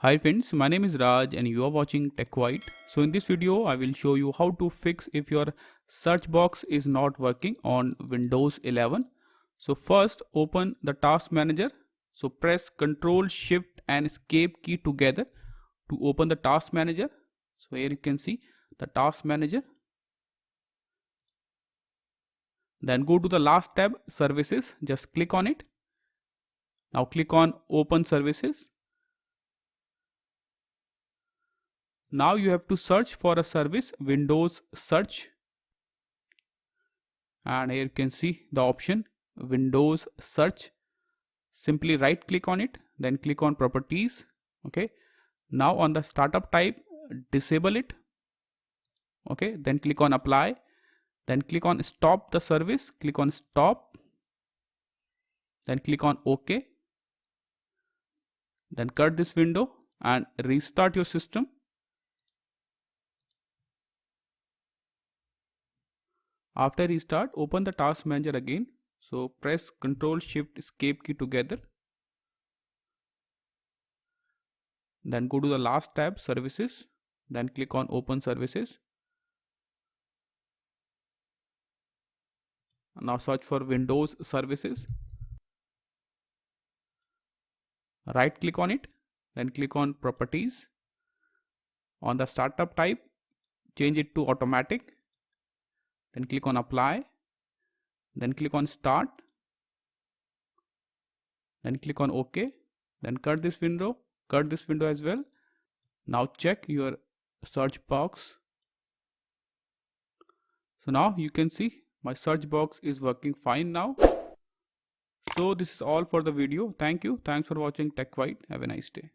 Hi friends, my name is Raj and you are watching Tech White. So in this video, I will show you how to fix if your search box is not working on Windows 11. So first open the task manager. So press Ctrl Shift and Escape key together to open the task manager. So here you can see the task manager. Then go to the last tab, services, just click on it. Now click on open services. Now you have to search for a service, Windows search, and here you can see the option Windows search. Simply right click on it, then click on properties. Okay, now on the startup type, disable it. Okay, then click on apply, then click on stop the service, click on stop, then click on OK, then cut this window and restart your system. After restart, open the task manager again. So press Ctrl Shift Escape key together. Then go to the last tab, services, then click on open services. Now search for Windows services. Right click on it, then click on properties. On the startup type, change it to automatic. Then click on apply. Then click on start. Then click on OK. Then cut this window as well. Now check your search box. So now you can see my search box is working fine now. So this is all for the video. Thank you. Thanks for watching Tech White. Have a nice day.